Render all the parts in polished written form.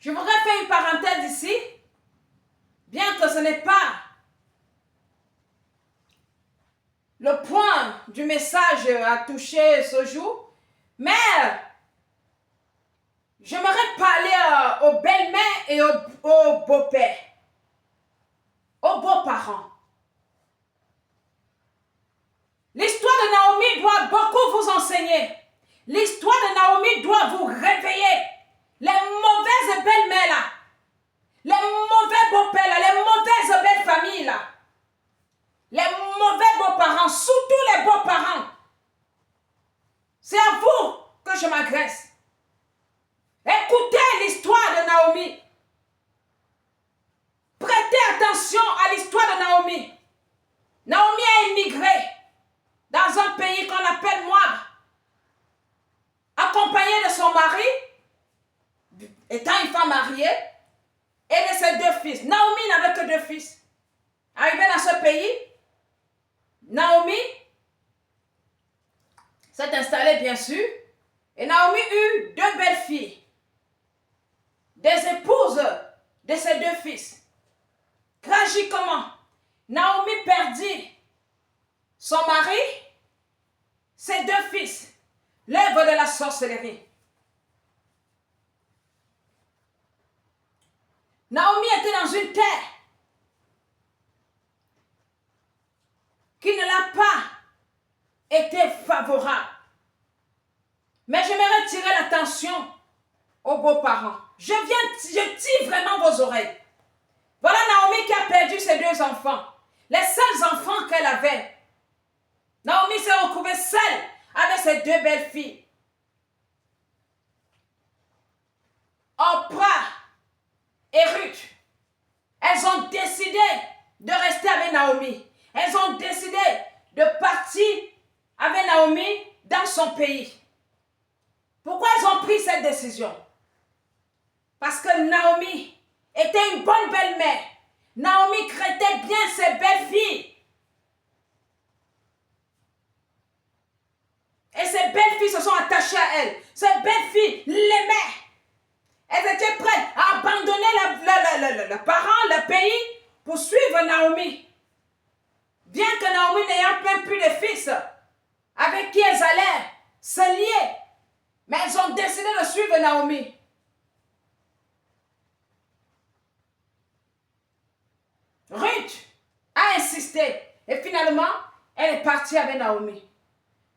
Je voudrais faire une parenthèse ici, bien que ce n'est pas le point du message à toucher ce jour, mais j'aimerais parler aux belles-mères et aux beaux-pères, aux beaux-parents. L'histoire de Naomi doit beaucoup vous enseigner. L'histoire de Naomi doit vous réveiller. Les mauvaises belles-mères là, les mauvais beaux-pères là, les mauvaises belles familles là, les mauvais beaux-parents, surtout les beaux-parents. C'est à vous que je m'adresse. Écoutez l'histoire de Naomi. Prêtez attention à l'histoire de Naomi. Naomi a immigré dans un pays qu'on appelle Moab, accompagnée de son mari, étant une femme mariée, et de ses 2 fils. Naomi n'avait que 2 fils. Arrivée dans ce pays, Naomi s'est installée bien sûr, et Naomi eut 2 belles filles, des épouses de ses 2 fils. Tragiquement, Naomi perdit son mari, ses 2 fils, l'œuvre de la sorcellerie. Naomi était dans une terre qui ne l'a pas été favorable. Mais j'aimerais tirer l'attention aux beaux-parents. Je tire vraiment vos oreilles. Voilà Naomi qui a perdu ses 2 enfants. Les seuls enfants qu'elle avait. Naomi s'est retrouvée seule avec ses 2 belles filles. Oprah et Ruth, elles ont décidé de rester avec Naomi. Elles ont décidé de partir avec Naomi dans son pays. Pourquoi elles ont pris cette décision? Parce que Naomi était une bonne belle-mère. Naomi traitait bien ses belles filles. Et ces belles filles se sont attachées à elle. Ces belles filles l'aimaient. Elles étaient prêtes à abandonner le parent, le pays, pour suivre Naomi. Bien que Naomi n'ayant même plus de fils avec qui elles allaient se lier, mais elles ont décidé de suivre Naomi. Ruth a insisté et finalement, elle est partie avec Naomi.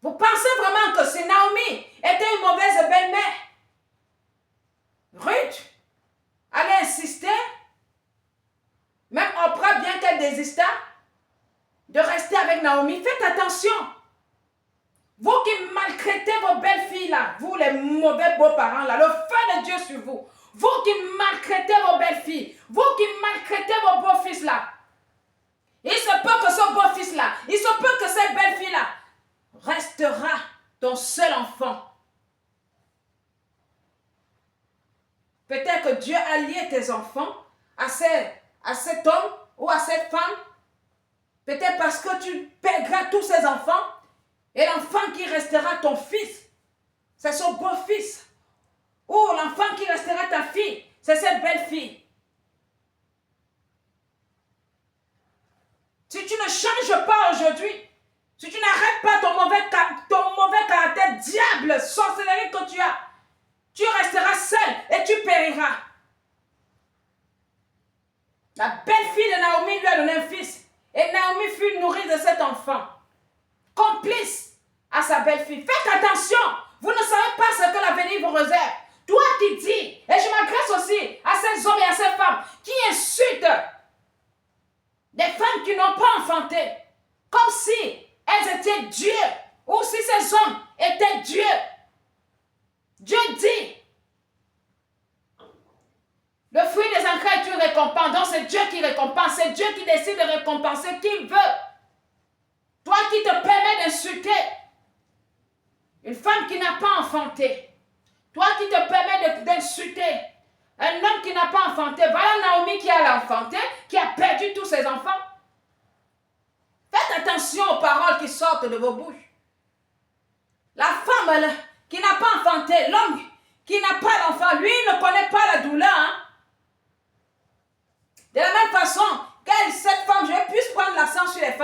Vous pensez vraiment que si Naomi était une mauvaise belle-mère, Ruth allait insister, même Oprah, bien qu'elle désista, de rester avec Naomi? Faites attention. Vous qui maltraitez vos belles filles là, vous les mauvais beaux-parents là, le feu de Dieu sur vous. Vous qui maltraitez vos belles filles, vous qui maltraitez vos beaux-fils là, il se peut que ce beau-fils là, il se peut que cette belle fille là restera ton seul enfant. Peut-être que Dieu a lié tes enfants à cet homme ou à cette femme. Peut-être parce que tu perdras tous ces enfants et l'enfant qui restera ton fils, c'est son beau-fils. Ou l'enfant qui restera ta fille, c'est cette belle fille. Si tu ne changes pas aujourd'hui, si tu n'arrêtes pas ton mauvais caractère, diable, sorcellerie que tu resteras seul et tu périras. La belle fille de Naomi lui a donné un fils. Et Naomi fut nourrie de cet enfant. Complice à sa belle-fille. Faites attention. Vous ne savez pas ce que l'avenir vous réserve. Toi qui dis, et je m'adresse aussi à ces hommes et à ces femmes qui insultent des femmes qui n'ont pas enfanté, comme si elles étaient Dieu, ou si ces hommes étaient Dieu. Dieu dit, le fruit des entrailles est une récompense. Donc c'est Dieu qui récompense. C'est Dieu qui décide de récompenser qui il veut. Toi qui te permets d'insulter une femme qui n'a pas enfanté. Toi qui te permets d'insulter un homme qui n'a pas enfanté. Voilà Naomi qui a enfanté, qui a perdu tous ses enfants. Faites attention aux paroles qui sortent de vos bouches. La femme qui n'a pas enfanté, l'homme qui n'a pas d'enfant, lui ne connaît pas la douleur.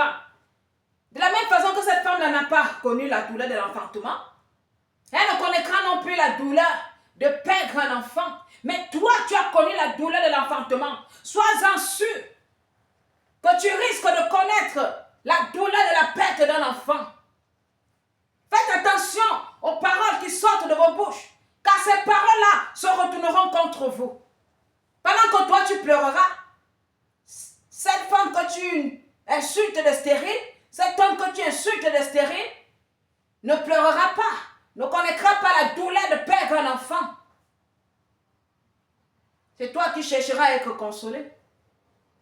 femme. De la même façon que cette femme n'a pas connu la douleur de l'enfantement, elle ne connaîtra non plus la douleur de perdre un enfant. Mais toi, tu as connu la douleur de l'enfantement. Sois-en sûr que tu risques de connaître la douleur de la perte d'un enfant. Faites attention aux paroles qui sortent de vos bouches, car ces paroles-là se retourneront contre vous. Pendant que toi, tu pleureras, cette femme que tu insultes de stérile, cet homme que tu insultes de stérile, ne pleurera pas, ne connaîtra pas la douleur de perdre un enfant. C'est toi qui chercheras à être consolé,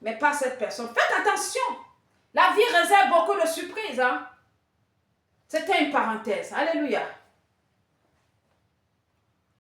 mais pas cette personne. Faites attention. La vie réserve beaucoup de surprises. Hein? C'était une parenthèse. Alléluia.